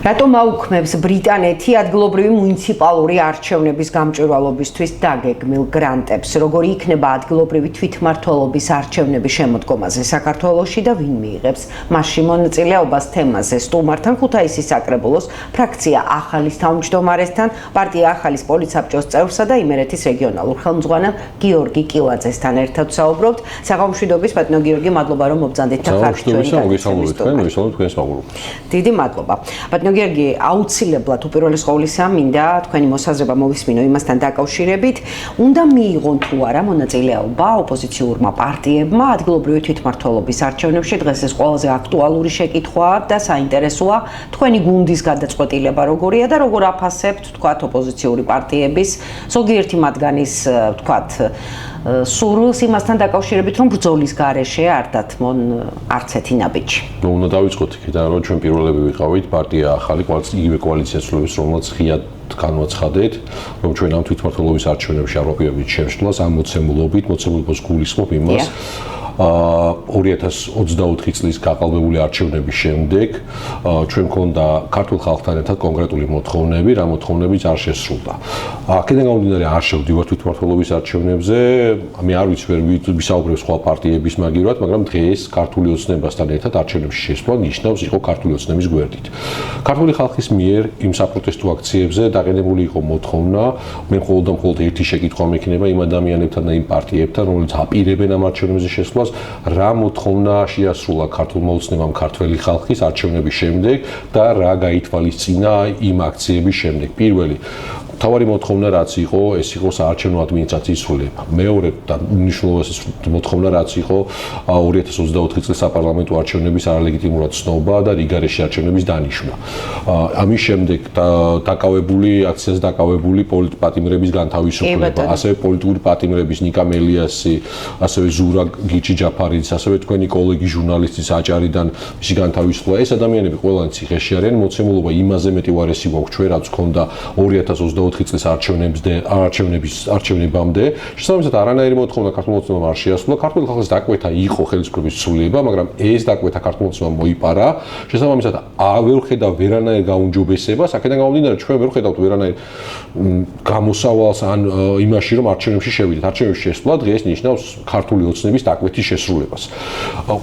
რატომ აუქმებს ბრიტანეთი ადგილობრივი მუნიციპალური არჩევნების გამჭვირვალობისთვის დაგეგმილ გრანტებს? როგორი იქნება ადგილობრივი თვითმმართველობის არჩევნების შემოდგომაზე საქართველოში და ვინ მიიღებს მასში მონაწილეობას? თემაზე სტუმართან ქუთაისის საკრებულოს ფრაქცია ახალის თავმჯდომარესთან, პარტია ახალის პოლიტსაბჭოს წევრსა და იმერეთის რეგიონალურ ხელმძღვანელ გიორგი კილაძესთან ერთად საუბრობთ. საღამოშვიდობის ბატონო გიორგი, მადლობა რომ მობრძანდით და ხართ დიდი მადლობა. ბატონო გიორგი, აუცილებლად უპირველეს ყოვლისა მინდა თქვენი მოსაზრება მოვისმინო იმასთან დაკავშირებით, უნდა მიიღონ თუ არა მონაწილეობა ოპოზიციურმა პარტიებმა ადგილობრივი თვითმმართველობის არჩევნებში? დღეს ეს ყველაზე აქტუალური შეკითხვაა და საინტერესოა. თქვენი გუნდის გადაწყვეტილება როგორია და როგორ აფასებთ თქვათ ოპოზიციური პარტიების ზოგიერთი მათგანის თქვათ სურვილს იმასთან დაკავშირებით, რომ ბრძოლის გარეშე არ დათმონ არც ერთი ნაბიჯი? უნდა დავიწყოთ იქიდან, რომ ჩვენ პირველები ვიყავით პარტია ახალი იგივე კოალიციას ცვლილებს, რომელიც ღიად განვაცხადეთ, რომ ჩვენ ამ თვითმმართველობის არჩევნებში არ ვაპირებთ შემშლას, ამ მოცემულობას გულისხმობ იმას 2024 წლის გაყალბებული არჩევნების შემდეგ ჩვენ მქონდა ქართულ ხალხთან ერთად კონკრეტული მოთხოვნები, რა მოთხოვნებიც არ შესრულდა. აქედან გამომდინარე არ შევდივართ თვითმმართველობის არჩევნებზე, მე არ ვიცი ვერ ვისაუბრებ სხვა პარტიების მაგივრად, მაგრამ დღეს ქართული ოცნებასთან ერთად არჩევნებში შესვლა ნიშნავს იყო ქართული ოცნების გვერდით. ქართული ხალხის მიერ იმ საპროტესტო აქციებზე დაყენებული იყო მოთხოვნა, მე მხოლოდ ერთი შეკითხვა მექნება იმ ადამიანებთან და იმ პარტიებთან, რომლებიც აპირებენ ამ არჩევნებზე შესვლას, რა მოთხოვნა შეასრულა ქართულმა ოცნებამ ქართველი ხალხის არჩევნების შემდეგ და რა გაითვალისწინა იმ აქციების შემდეგ. პირველი თავარი მოთხოვნა რაც იყო, ეს იყო საარჩევნო ადმინისტრაციის სრულიება. მეორე და უმნიშვნელოვანესი მოთხოვნა რაც იყო 2024 წლის საპარლამენტო არჩევნების არალეგიტიმურად ცნობა და რიგარეში არჩევნების დანიშვნა. ამის შემდეგ დაკავებული აქციას დაკავებული პოლიტპატიმრების განთავისუფლება, ასევე პოლიტიკური პატიმრების ნიკა მელიასი, ასევე ზურა გიჩი-ჯაფარიძის, ასევე თქვენი კოლეგი ჟურნალისტი საჭარიდან მისი განთავისუფლება. ეს ადამიანები ყველანი ციხეში არიან, მოცემულობა იმაზე მეტი უარესი გვაქვს ჩვენ, რაც ჰქონდა 2024 წლის არჩევნებამდე. შესაბამისად არანაირი მოთხოვნა ქართულმა ოცნებამ არ შეასრულა. ქართული ხალხის დაკვეთა იყო ხელისუფლების ცვლილება, მაგრამ ეს დაკვეთა ქართულმა ოცნებამ მოიპარა. შესაბამისად ვერ ხედავ ვერანაირ გაუმჯობესებას. აქედან გამომდინარე ჩვენ ვერ ხედავთ ვერანაირ გამოსავალს ან იმაში რომ არჩევნებში შევიდეთ. არჩევნებში შესვლა დღეს ნიშნავს ქართული ოცნების დაკვეთის შესრულებას.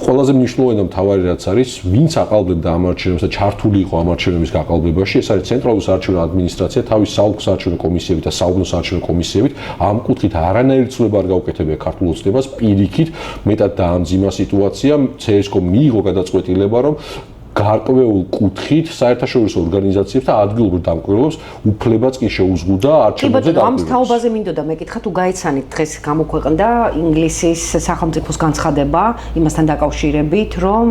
ყველაზე მნიშვნელოვანი და მთავარი რაც არის, ვინც აყალბებდა ამ არჩევნებს და ჩართული იყო ამ არჩევნების გაყალბებაში, ეს არის ცენტრალური საარჩევნო ადმინისტრაცია თავის საოლქო საარჩევნო კომისიებით და საუბნო საარჩევნო კომისიებით. ამ კუთხით არანაირი ცვლილება არ გაუკეთებია ქართულ ოცნებას, პირიქით მეტად დაამძიმა სიტუაცია. CSKO მიიღო გადაწყვეტილება, რომ გარკვეულ კუთხით საერთაშორისო ორგანიზაციებს და ადგილობრივ დამკვირვებლებს უფლებაც კი შეუზღუდა არჩევნებზე დამკვირვებლებს. ამ თაობაზე მინდოდა მეკითხა, თუ გაიცანით დღეს გამოქვეყნდა ინგლისის სახელმწიფოს განცხადება იმასთან დაკავშირებით, რომ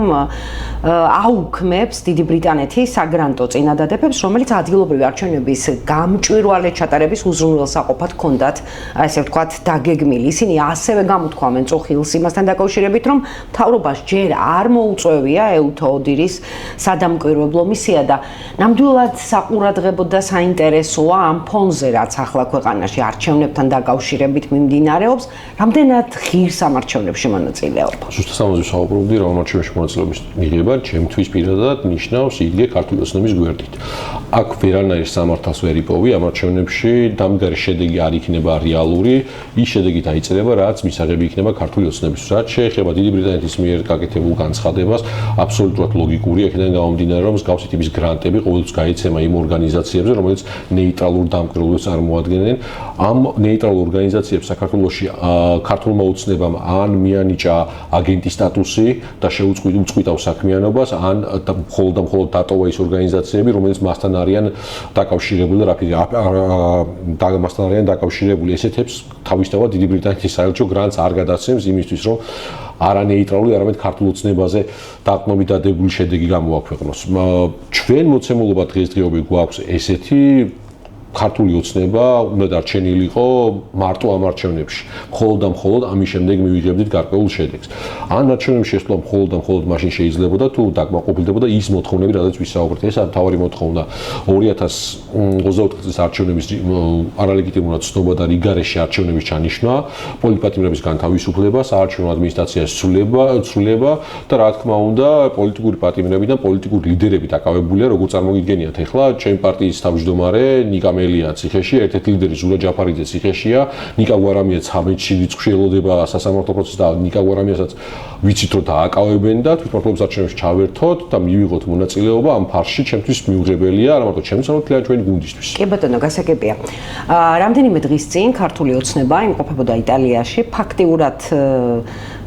აუქმებს დიდი ბრიტანეთი საგრანტო წინადადებებს, რომელიც ადგილობრივი არჩევნების გამჭვირვალედ ჩატარების უზრუნველსაყოფად ჰქონდათ, ასე ვთქვათ, დაგეგმილი. ისინი ასევე გამოთქვამენ წუხილს იმასთან დაკავშირებით, რომ მთავრობას ჯერ არ მოუწევია ეუთო ოდირის სადამკვირვებლო მისია და ნამდვილად საყურადღებო და საინტერესოა ამ ფონზე, რაც ახლა ქვეყანაში არჩევნებთან დაკავშირებით მიმდინარეობს, რამდენად ღირს ამ არჩევნებში მონაწილეობა? ზუსტად ამაზე ვსაუბრობდი, რომ ამ არჩევნებში მონაწილეობის მიღება ჩემთვის პირადად ნიშნავს იდგე ქართული ოცნების გვერდით. აქ ვერანაირ სამართალს ვერ იპოვი ამ არჩევნებში, დამდგარი შედეგი არ იქნება რეალური, ის შედეგი დაიწერება, რაც მისაღები იქნება ქართული ოცნების. რაც შეეხება დიდი ბრიტანეთის მიერ გაკეთებულ განცხადებას, აბსოლუტურად ლოგიკური. აქედან გამომდინარე, რომ მსგავსი ტიპის გრანტები ყოველთვის გაიცემა იმ ორგანიზაციებზე, რომელიც ნეიტრალურ დამკვირვებლებს წარმოადგენენ. ამ ნეიტრალურ ორგანიზაციებს საქართველოში ქართულმა ოცნებამ ან მიანიჭა აგენტის სტატუსი და შეუწყვიტავს საქმიანობას, ან მხოლოდ დატოვა ის ორგანიზაციები, რომელიც მასთან არიან დაკავშირებული. ესეთებს თავისთავად დიდი ბრიტანეთის საელჩო გრანტს არ გადაცემს იმისთვის, რომ არანეიტრალური, არამედ ქართულ ოცნებაზე დაყრდნობით დადებული შედეგი გამოაქვეყნოს. ჩვენ მოცემულობა დღესდღეობით გვაქვს ესეთი ქართული ოცნება უნდა დარჩენილიყო მარტო ამ არჩევნებში. მხოლოდ და მხოლოდ ამის შემდეგ მივიღებდით გარკვეულ შედეგს. ან არჩევნებში შესვლა მხოლოდ და მხოლოდ მაშინ შეიძლებოდა თუ დაკმაყოფილდებოდა ის მოთხოვნები, რადგან ვისაუბრეთ. ეს არის თავარი მოთხოვნა 2024 წლის არჩევნების არალეგიტიმურად ცნობა და რიგარეში არჩევნების ჩანიშვნა, პოლიტპატიმრების განთავისუფლება, საარჩევნო ადმინისტრაციის ცვლილება და რა თქმა უნდა, პოლიტიკური პატიმრებიდან პოლიტიკური ლიდერები დაკავებულია, როგორ წარმოგიდგენიათ ახლა, ჩემი პარტიის თავმჯდომარე ნიკა მელია ციხეში, ერთ-ერთი ლიდერი ზურა ჯაფარიძე ციხეშია, ნიკა გვარამია 13-ში რიცხვში ელოდება სასამართლო პროცესს და ნიკა გვარამიასაც ვიცით რომ დააკავებენ და თვითმმართველობის არჩევნებში ჩავერთოთ და მივიღოთ მონაწილეობა ამ ფარში, ჩემთვის მიუღებელია, არა მარტო ჩემს, არამედ მთლიანი ჩვენი გუნდისთვის. კი ბატონო, გასაგებია. რამდენიმე დღის წინ ქართული ოცნება იმყოფებოდა იტალიაში, ფაქტიურად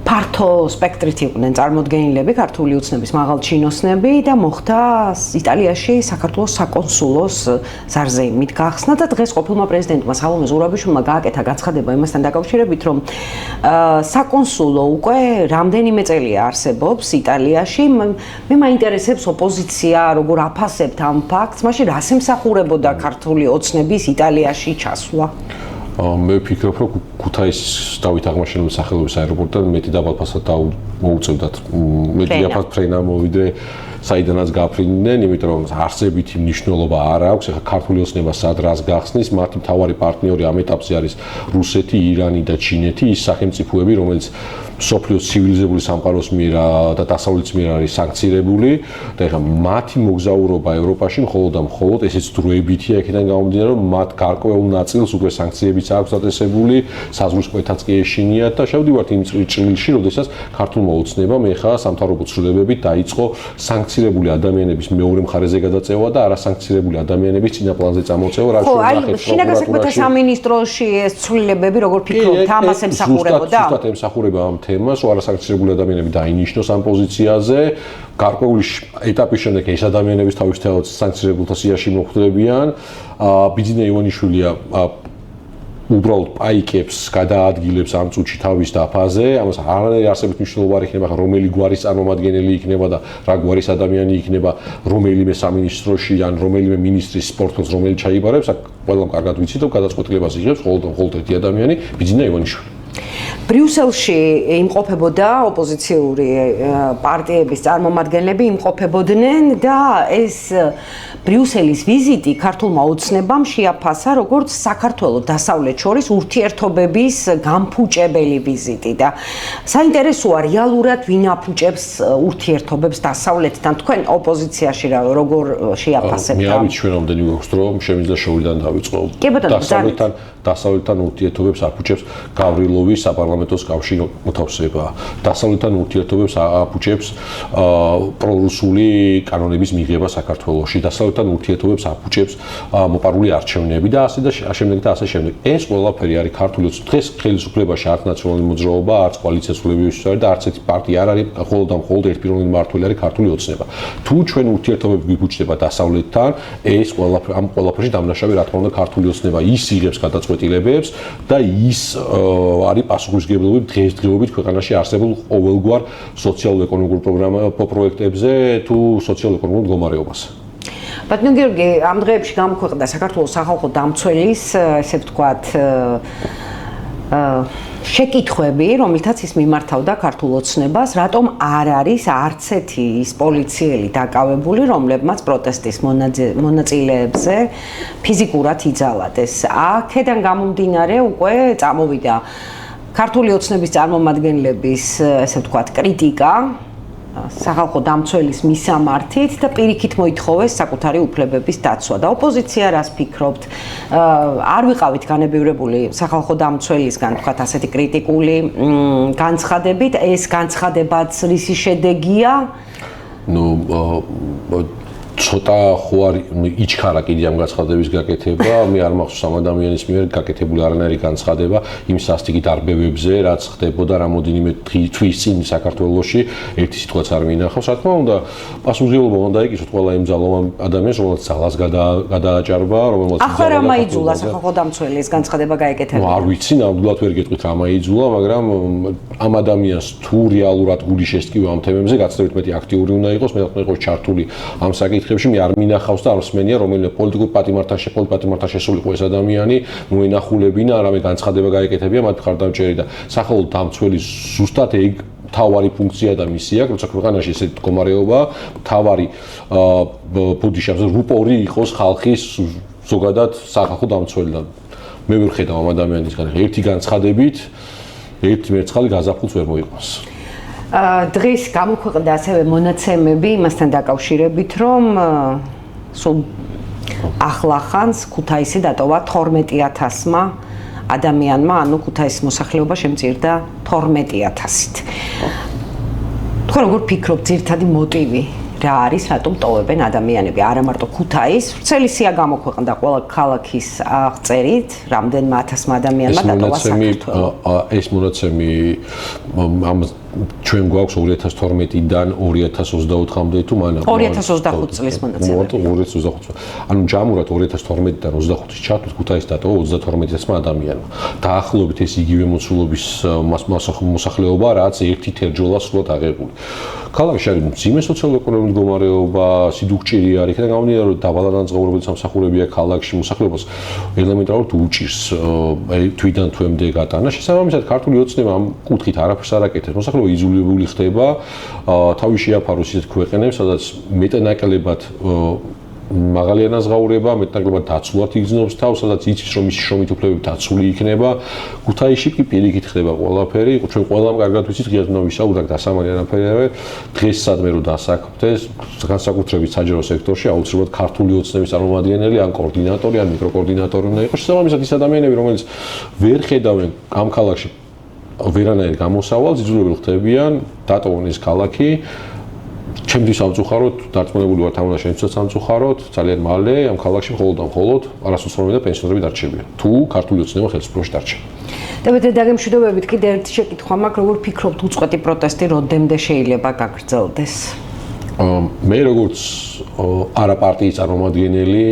ფართო სპექტრით იყვნენ წარმოდგენილები ქართული ოცნების მაღალჩინოსნები და მოხდა იტალიაში საქართველოს საკონსულოს ზარზეიმით გახსნა და დღეს ყოფილმა პრეზიდენტმა სალომე ზურაბიშვილმა გააკეთა განცხადება იმასთან დაკავშირებით, რომ საკონსულო უკვე რამდენიმე წელია არსებობს იტალიაში. მე მაინტერესებს ოპოზიცია როგორ აფასებთ ამ ფაქტს, მაშინ რას ემსახურებოდა ქართული ოცნების იტალიაში ჩასვლა? მე ვფიქრობ, რომ ქუთაისის დავით აღმაშენებლის სახელობის აეროპორტიდან მეტი დაბალფასად მოუწევდათ. მეტი დაბალ ფრენა მოვიდე საიდანაც გაფრინდნენ, იმიტომ რომ არსებითი მნიშვნელობა არ აქვს. ახლა ქართული ოცნება სად რას გახსნის, მათი მთავარი პარტნიორი ამ ეტაპზე არის რუსეთი, ირანი და ჩინეთი, ის სახელმწიფოები, რომელიც სოფლიოს ცივილიზებული სამყაროს მიერ და დასავლეთის მიერ არის სანქცირებული და ახლა მათი მოგზაურობა ევროპაში მხოლოდ და მხოლოდ ესეც დროებითია, იქიდან გამომდინარე, რომ მათ გარკვეულ ნაწილს უკვე სანქციებიც აქვს დაწესებული, საზღვრის კვეთაც კი ეშინიათ და შევდივართ იმ წრილში, როდესაც ქართულმა ოცნებამ ეხლა სამთავრობო ცვლილებებით დაიწყო სანქცირებული ადამიანების მეორე მხარეზე გადაწევა და არასანქცირებული ადამიანების წინა პლანზე წამოწევა, რაც ხო, აი, შინაგან საქმეთა სამინისტროში ეს ცვლილებები როგორ ფიქრობთ, ამას ემსახურებოდა? ზუსტად ემსახურება ამ თემას, რომ არასანქცირებული ადამიანები დაინიშნოს ამ პოზიციაზე. გარკვეული ეტაპის შემდეგ ეს ადამიანების თავისთავად სანქცირებულთა სიაში მოხვდებიან. ბიძინა ივანიშვილია უბრალოდ პაიკებს გადაადგილებს ამ წუთში თავის დაფაზე, ამას არანაირი არსებით მნიშვნელობა არ იქნება, რომელი გვარის წარმომადგენელი იქნება და რა გვარის ადამიანი იქნება, რომელიმე სამინისტროში ან რომელიმე მინისტრის პორტფელს რომელი ჩაიბარებს, აქ ყველამ კარგად ვიცით, რომ გადაწყვეტილებას იღებს მხოლოდ ერთი ადამიანი, ბიძინა ივანიშვილი. ბრიუსელში იმყოფებოდა ოპოზიციური პარტიების წარმომადგენლები იმყოფებოდნენ და ეს ბრიუსელის ვიზიტი ქართულმა ოცნებამ შეაფასა როგორც საქართველოს დასავლეთ შორის ურთიერთობების გამფუჭებელი ვიზიტი და საინტერესოა რეალურად ვინ აფუჭებს ურთიერთობებს დასავლეთთან, თქვენ ოპოზიციაში როგორ შეაფასებთ? მე არ ვიცი რამდენი გვაქვს დრო, შემიძლია შოულიდან დავიწყო. დასავლეთთან ურთიერთობებს აფუჭებს გავრილოვის საპარლამენტო კავშირის მოთავსება. დასავლეთთან ურთიერთობებს აფუჭებს პრორუსული კანონების მიღება საქართველოში. დასავლეთთან ურთიერთობებს აფუჭებს მოპარული არჩევნები და ასე და შემდეგ და ასე შემდეგ. ეს ყველაფერი არის ქართული დღეს ხელისუფლებაში არც ნაციონალური მოძრაობა, არც კოალიციას ვლევიუს და არც ერთი პარტია არ არის, მხოლოდ და მხოლოდ ერთპიროვნული მმართველი არის ქართული ოცნება. თუ ჩვენ ურთიერთობები გვიფუჭდება დასავლეთთან, ეს ამ ყველაფერში დამნაშავე რა თქმა უნდა ქართული ოცნება ის იღებს გადაწყვეტილებებს და ის არის პასუხისმგებლობები დღესდღეობით ქვეყანაში არსებულ ყოველგვარ სოციალურ-ეკონომიკურ პროექტებზე თუ სოციალურ-ეკონომიკურ მდგომარეობაზე. ბატონო გიორგი, ამ დღეებში გამოქვეყნდა საქართველოს სახალხო დამცველის, ესე ვთქვათ, შეკითხვები, რომელთაც ის მიმართავდა ქართულ ოცნებას, რატომ არ არის არც ერთი ის პოლიციელი დაკავებული, რომლებმაც პროტესტის მონაწილეებზე ფიზიკურად იძალადეს. აქედან გამომდინარე უკვე წამოვიდა ქართული ოცნების წარმომადგენლების, ესე ვთქვათ, კრიტიკა სახალხო დამცველის მისამართით და პირიქით მოითხოვეს საკუთარი უფლებების დაცვა. და ოპოზიცია რას ფიქრობთ? არ ვიყავით განებივრებული სახალხო დამცველისგან, თქვათ, ასეთი კრიტიკული განცხადებით, ეს განცხადებაც რისი შედეგია? ცოტა ხო არის იჩქარა კიდე ამ განცხადების გაკეთება, მე არ მახსოვს ამ ადამიანის მიერ გაკეთებული არანაირი განცხადება იმ სასტიკი დარბევებზე, რაც ხდებოდა რამოდენიმე თვის წინ საქართველოში, ერთი სიტყვაც არ მინახავს. რა თქმა უნდა, პასუხისმგებლობა უნდა ეკისროთ ყველა იმ ძალოვან ადამიანს, რომელსაც ძალას გადააჭარბა, რომელსაც ახლა რა მაიძულა სახალხო დამცველის განცხადება გაეკეთებინა? არ ვიცი, ნამდვილად ვერ გეტყვით რა მაიძულა, მაგრამ ამ ადამიანს თუ რეალურად გული შესტკივა ამ თემებზე, გაცდებით მეტი აქტიური უნდა იყოს, მეტად უნდა იყოს ჩართული ამ საკითხში. საკითხებში მე არ მინახავს და არ მსმენია რომელიმე პოლიტიკურ პატიმართან შესულიყო ეს ადამიანი მოენახულებინა არამედ განცხადება გაეკეთებია მათ მხარდამჭერი და სახელმწიფო დამცველი ზუსტად ეგ თავარი ფუნქცია და მისია, როცა ქვეყანაში ესეთი მდგომარეობა, თავარი ბუდიშავს რუპორი იყოს ხალხის ზოგადად სახალხო დამცველი და მე ვერ ხედავ ამ ადამიანისგან ერთი განცხადებით ერთი მერცხალი გაზაფხულს ვერ მოიყვანს. დღეს გამოქვეყნდა ასევე მონაცემები იმასთან დაკავშირებით, რომ სულ ახლახანს ქუთაისი დატოვა 12000-მა ადამიანმა, ანუ ქუთაისის მოსახლეობა შემწირდა 12000-ით. თქვენ როგორ ფიქრობთ, ძირითადი მოტივი რა არის, რატომ ტოვებენ ადამიანები? არა მარტო ქუთაისს, ვრცელი სია გამოქვეყნდა ყველა ქალაქის აღწერით, რამდენმა ათასმა ადამიანმა დატოვა საქართველო. ეს მონაცემი ჩვენ გვაქვს 2012-დან 2024-მდე თუ მანამ 2025 წლის მონაცემები. 2025. ანუ ჯამურად 2012-დან 25-ის ჩათვლით ქუთაისს დატოვა 32000 ადამიანმა. დაახლოებით ეს იგივე მოცულობის მოსახლეობა, რაც ერთი თერჯოლა სრულად აღებული. ქალაქში არის მძიმე სოციალურ-ეკონომიკური მდგომარეობა, სიდუქჭირი არის, იქიდან გამომდინარე, რომ დავალანაზღაურებელი სამსახურებია ქალაქში, მოსახლეობას ელემენტარულად უჭირს თვიდან თვემდე გატანა. შესაბამისად, ქართული ოცნება ამ კუთხით არაფერს არ აკეთებს. მოსახლეობა იზოლირებული ხდება, თავის შეაფაროს ისეთ ქვეყნებს, სადაც მეტნაკლებად მაღალი ანაზღაურება, მეტნაკლებად დაცულად იგრძნობს თავს, სადაც იცის, რომ მისი შრომით უფლებები დაცული იქნება. ქუთაისში კი პირიქით ხდება ყველაფერი. ჩვენ ყველამ კარგად ვიცით, ღიად უნდა ვისაუბროთ დასამალი არაფერი არა. დღეს სადმე რომ დასაქმდეს, განსაკუთრებით საჯარო სექტორში აუცილებლად ქართული ოცნების წარმომადგენელი, ან კოორდინატორი, ან მიკროკოორდინატორი უნდა იყოს. შესაბამისად, ის ადამიანები, რომელიც ვერ ხედავენ ამ ქალაქში ვერანაირ გამოსავალს, იძულებული ხდებიან დატოვონ ეს ქალაქი. ჩემთვის სამწუხაროდ დარწმუნებული ვარ თამაშ შემცველ სამწუხაროდ ძალიან მალე ამ ქალაქში მხოლოდ არასოციალური და პენსიონერები დარჩებიან. თუ ქართული ოცნება ხელისუფლებაში დარჩება. დაბადე დაგემშვიდობებით კიდე ერთი შეკითხვა მაქვს, როგორ ფიქრობთ უწყვეტი პროტესტი როდემდე შეიძლება გაგრძელდეს? მე როგორც არაპარტიის წარმომადგენელი,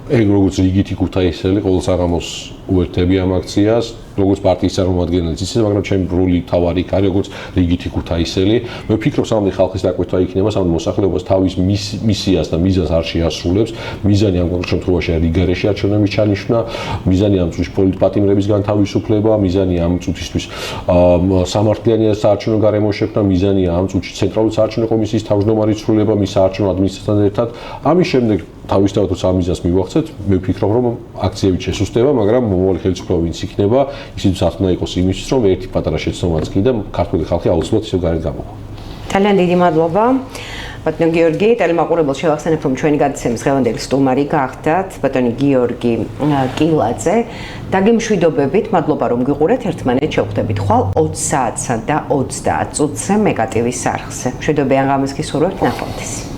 ეგ როგორც რიგითი ქუთაისელი ყოველ საღამოს უერთდები ამ აქციას, როგორც პარტიის წარმომადგენელიც ისე, მაგრამ ჩემი როლი თავარი იქ არის როგორც რიგითი ქუთაისელი. მე ვფიქრობ, სამდე ხალხის დაკვეთა იქნება, სამდე მოსახლეობას თავის მისიას და მიზანს არ შეასრულებს. მიზანი ამ კონკრეტ შემთხვევაში არის რიგარეში არჩევნების ჩანიშვნა, მიზანი ამ წუთის პოლიტპატიმრების განთავისუფლება, მიზანი ამ წუთისთვის სამართლიანი საარჩევნო გარემოს შექმნა, მიზანი ამ წუთში ცენტრალური საარჩევნო კომისიის თავმჯდომარის ცვლილება, მის საარჩევნო ადმინისტრაციასთან ერთად. ამის შემდეგ თავისთავად ამ მიზანს მივახცეთ, მე ვფიქრობ, რომ აქციებით შესუსტება, მაგრამ მომავალი ხელისუფლება ვინც იქნება, ისიც საქმე იყოს იმისთვის, რომ ერთი პატარა შეცდომაც კი და ქართული ხალხი აუცილებლად ისევ გარეთ გამოვა. ძალიან დიდი მადლობა. ბატონი გიორგი, ტელემაყურებელს შევახსენებ, რომ ჩვენი გადაცემის დღევანდელი სტუმარი გახდათ ბატონი გიორგი კილაძე. დაგემშვიდობებით, მადლობა რომ გიყურეთ, ერთმანეთს შევხვდებით ხვალ 20 საათსა და 30 წუთზე მეგატივის არხზე. მშვიდობიან ღამეს გისურვებთ, ნახვამდის.